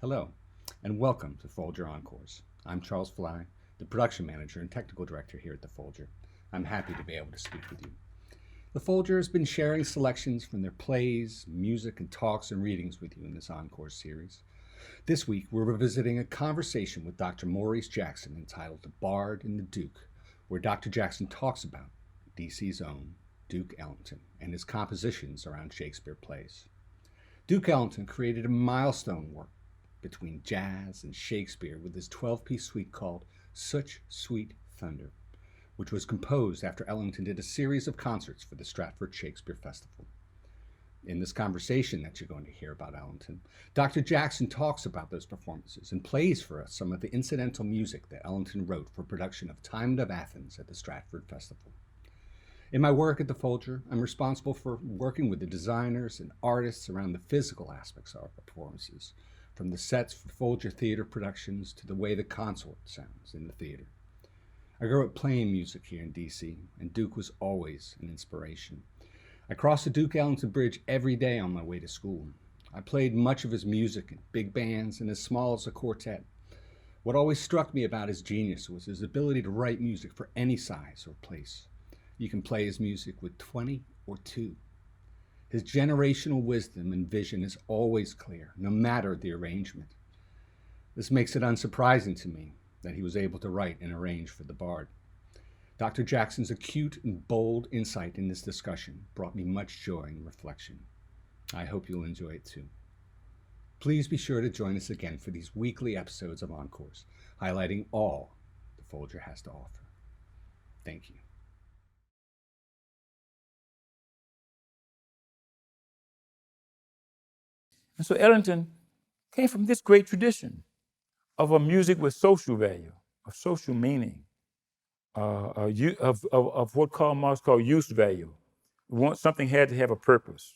Hello, and welcome to Folger Encores. I'm Charles Fly, the production manager and technical director here at the Folger. I'm happy to be able to speak with you. The Folger has been sharing selections from their plays, music, and talks and readings with you in this Encore series. This week, we're revisiting a conversation with Dr. Maurice Jackson entitled The Bard and the Duke, where Dr. Jackson talks about DC's own Duke Ellington and his compositions around Shakespeare plays. Duke Ellington created a milestone work between jazz and Shakespeare with his 12-piece suite called Such Sweet Thunder, which was composed after Ellington did a series of concerts for the Stratford Shakespeare Festival. In this conversation that you're going to hear about Ellington, Dr. Jackson talks about those performances and plays for us some of the incidental music that Ellington wrote for production of Timon of Athens at the Stratford Festival. In my work at the Folger, I'm responsible for working with the designers and artists around the physical aspects of our performances, from the sets for Folger theater productions to the way the consort sounds in the theater. I grew up playing music here in DC, and Duke was always an inspiration. I crossed the Duke Ellington Bridge every day on my way to school. I played much of his music in big bands and as small as a quartet. What always struck me about his genius was his ability to write music for any size or place. You can play his music with 20 or 2. His generational wisdom and vision is always clear, no matter the arrangement. This makes it unsurprising to me that he was able to write and arrange for the Bard. Dr. Jackson's acute and bold insight in this discussion brought me much joy and reflection. I hope you'll enjoy it too. Please be sure to join us again for these weekly episodes of Encores, highlighting all the Folger has to offer. Thank you. And so Ellington came from this great tradition of a music with social value, of social meaning, of what Karl Marx called use value. Something had to have a purpose.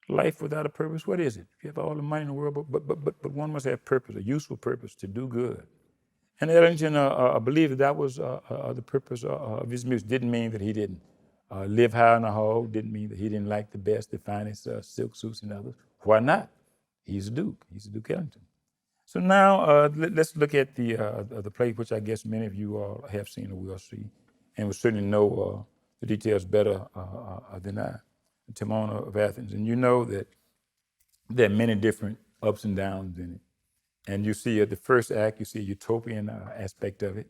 Life without a purpose, what is it? You have all the money in the world, but one must have purpose, a useful purpose to do good. And Ellington believed that was the purpose of his music. Didn't mean that he didn't live high on the hog, didn't mean that he didn't like the best, the finest silk suits and others. Why not? He's a Duke. He's a Duke Ellington. So now let's look at the play, which I guess many of you all have seen or will see, and will certainly know the details better than I. Timon of Athens, and you know that there are many different ups and downs in it. And you see at the first act, you see a utopian aspect of it,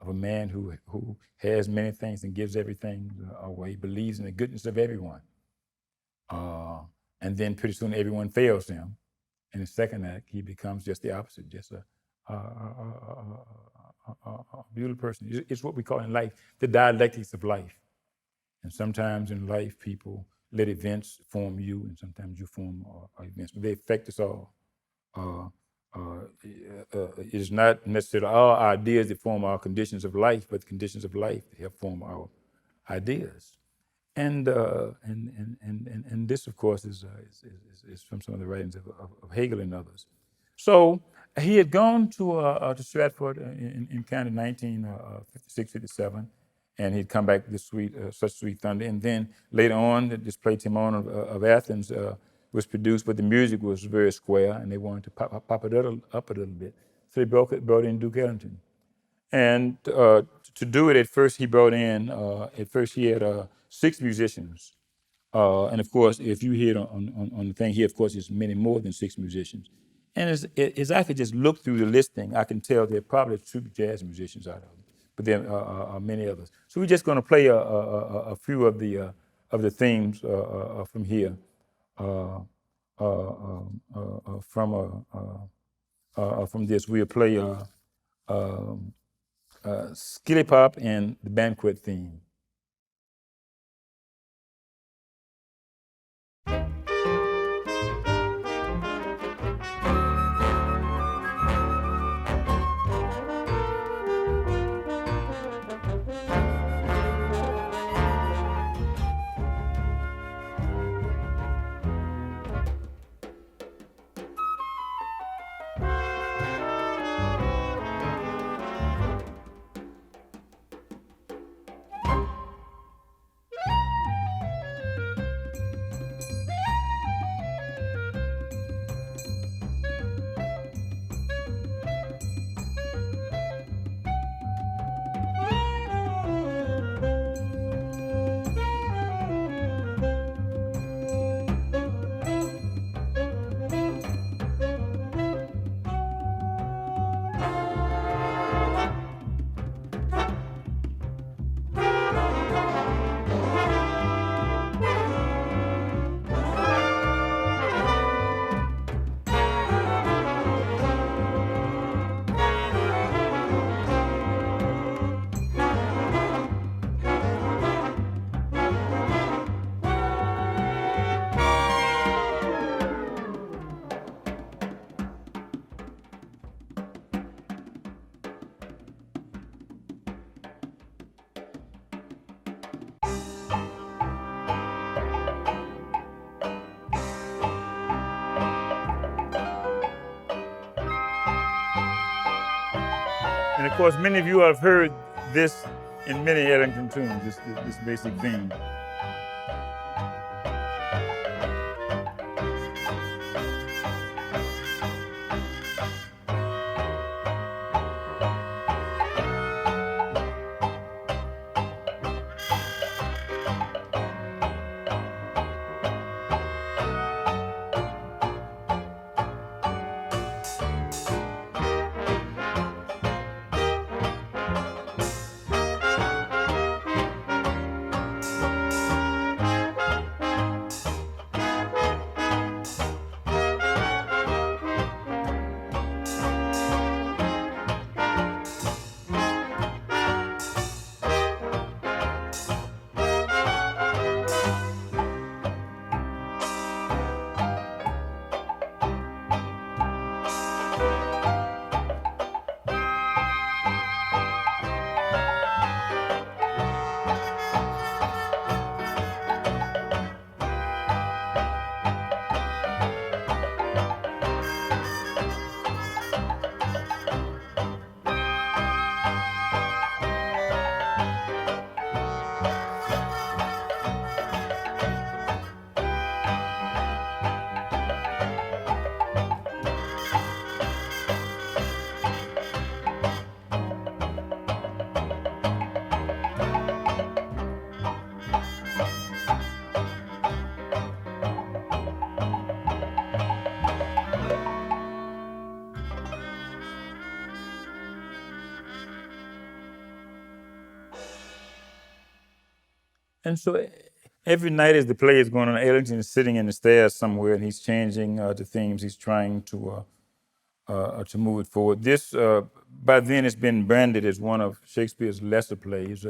of a man who has many things and gives everything away, believes in the goodness of everyone. And then pretty soon everyone fails him. In the second act, he becomes just the opposite, just a beautiful person. It's what we call in life the dialectics of life. And sometimes in life, people let events form you, and sometimes you form events, but they affect us all. It is not necessarily our ideas that form our conditions of life, but the conditions of life that help form our ideas. And this, of course, is from some of the writings of Hegel and others. So he had gone to Stratford in kind of 1956, 57, and he'd come back with this Such Sweet Thunder. And then later on, this play Timon of Athens was produced, but the music was very square, and they wanted to pop it up a little bit. So they brought in Duke Ellington. And to do it, at first he had 6 musicians. And of course, if you hear it on the thing here, of course, there's many more than 6 musicians. And as I could just look through the listing, I can tell there are probably 2 jazz musicians out of them, but there are many others. So we're just going to play a few of the themes from here, from this. We'll play Skilly Pop and the Banquet theme. And of course, many of you have heard this in many Ellington tunes, this basic theme. And so every night as the play is going on, Ellington is sitting in the stairs somewhere, and he's changing the themes. He's trying to move it forward. This, by then, it's been branded as one of Shakespeare's lesser plays.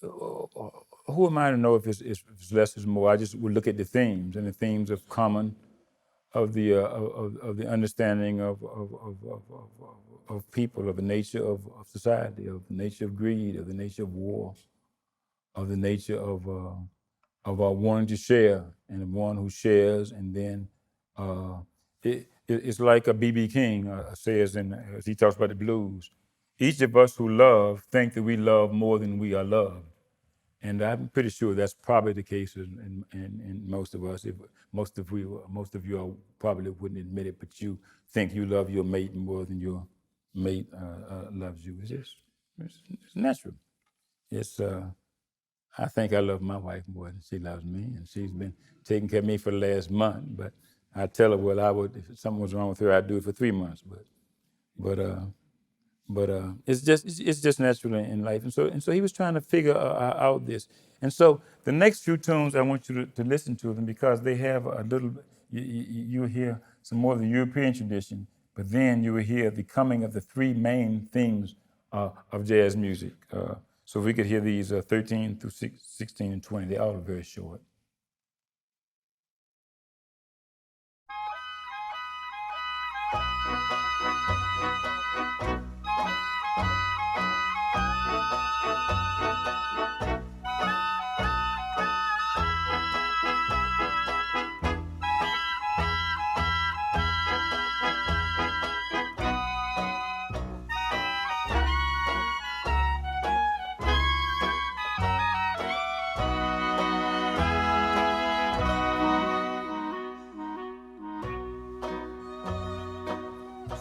Who am I to know if it's less is more? I just would look at the themes, and the themes of common, of the understanding of people, of the nature of society, of the nature of greed, of the nature of war, of the nature of our wanting to share, and the one who shares, and then it's like a B.B. King says, as he talks about the blues, each of us who love think that we love more than we are loved. And I'm pretty sure that's probably the case in most of us. Most of you probably wouldn't admit it, but you think you love your mate more than your mate loves you. It's natural. I think I love my wife more than she loves me, and she's been taking care of me for the last month. But I tell her, well, I would, if something was wrong with her, I'd do it for 3 months. But it's just natural in life. And so he was trying to figure out this. And so the next few tunes, I want you to listen to them, because they have a little. You'll hear some more of the European tradition, but then you will hear the coming of the three main themes of jazz music. So if we could hear these 13 through 16 and 20, they're all very short.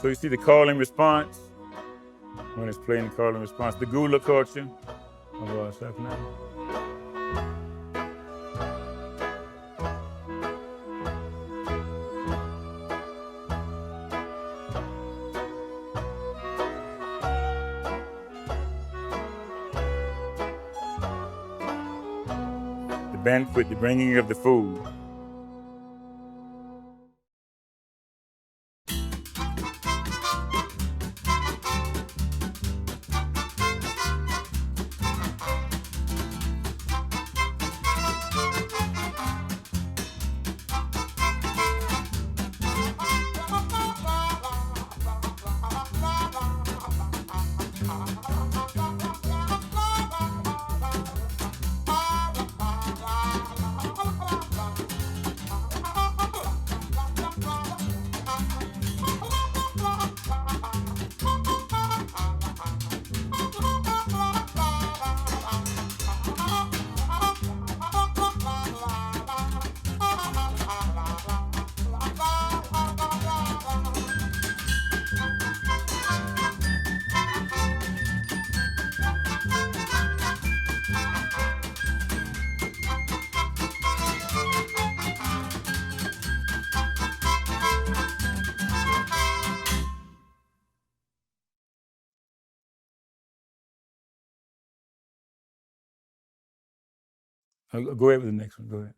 So you see the call and response, when it's playing the call and response, the Gula culture of South Carolina. The banquet, the bringing of the food. Go ahead with the next one. Go ahead.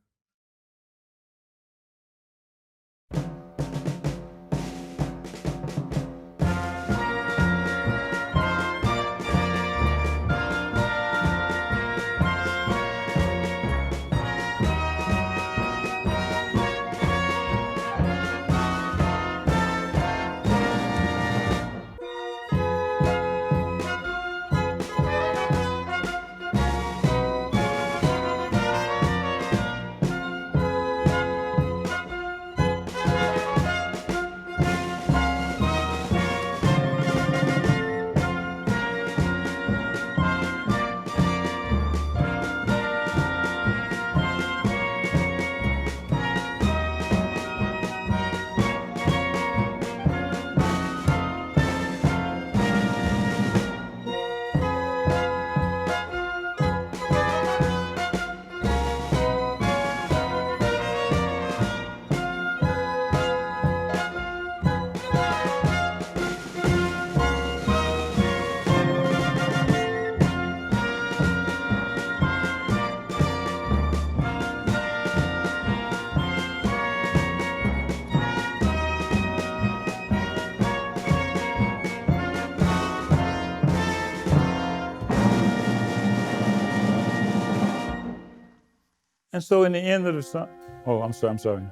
And so in the end of the song, oh, I'm sorry.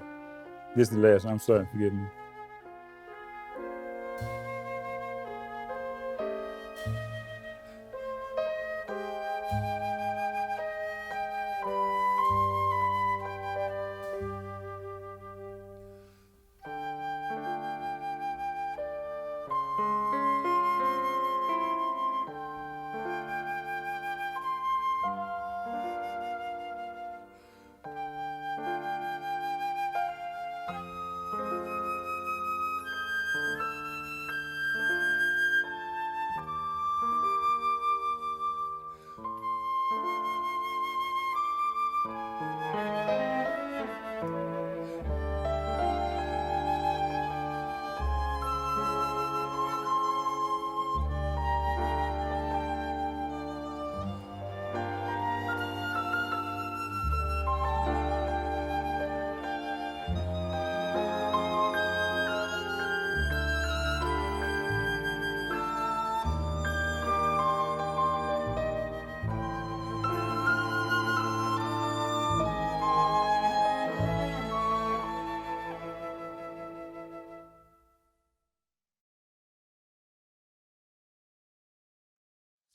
This is the last one. I'm sorry, forgive me.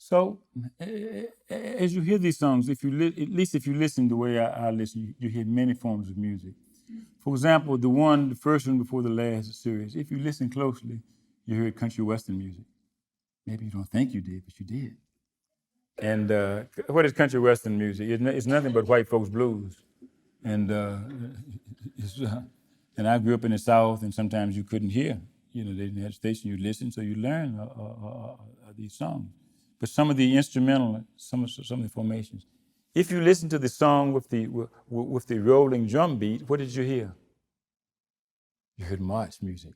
So, as you hear these songs, at least if you listen the way I listen, you hear many forms of music. For example, the first one before the last series, if you listen closely, you hear country western music. Maybe you don't think you did, but you did. And what is country western music? It's nothing but white folks blues. And and I grew up in the South, and sometimes you couldn't hear. They didn't have a station. You listen, so you learn these songs. But some of the instrumental, some of the formations. If you listen to the song with the rolling drum beat, what did you hear? You heard march music.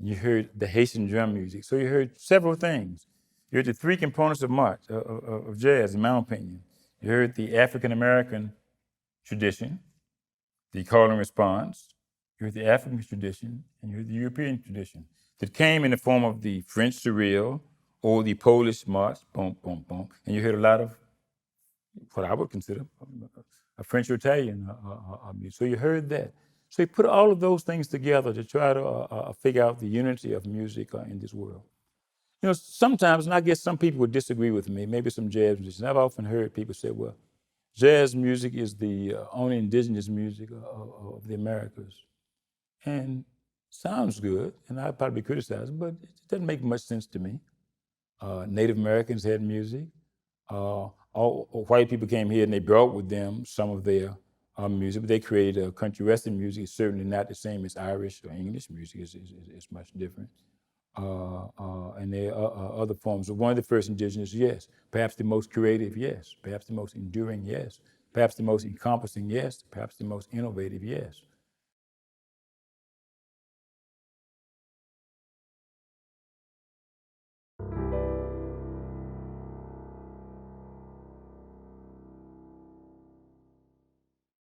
You heard the Haitian drum music. So you heard several things. You heard the three components of march, of jazz, in my opinion. You heard the African American tradition, the call and response. You heard the African tradition, and you heard the European tradition that came in the form of the French surreal or the Polish march, boom, boom, boom. And you heard a lot of what I would consider a French or Italian music. So you heard that. So you put all of those things together to try to figure out the unity of music in this world. Sometimes, and I guess some people would disagree with me, maybe some jazz musicians. I've often heard people say, well, jazz music is the only indigenous music of the Americas. And sounds good, and I'd probably criticize it, but it doesn't make much sense to me. Native Americans had music. All white people came here and they brought with them some of their music, but they created country western music. It's certainly not the same as Irish or English music. It's much different. And there are other forms. One of the first indigenous, yes. Perhaps the most creative, yes. Perhaps the most enduring, yes. Perhaps the most encompassing, yes. Perhaps the most innovative, yes.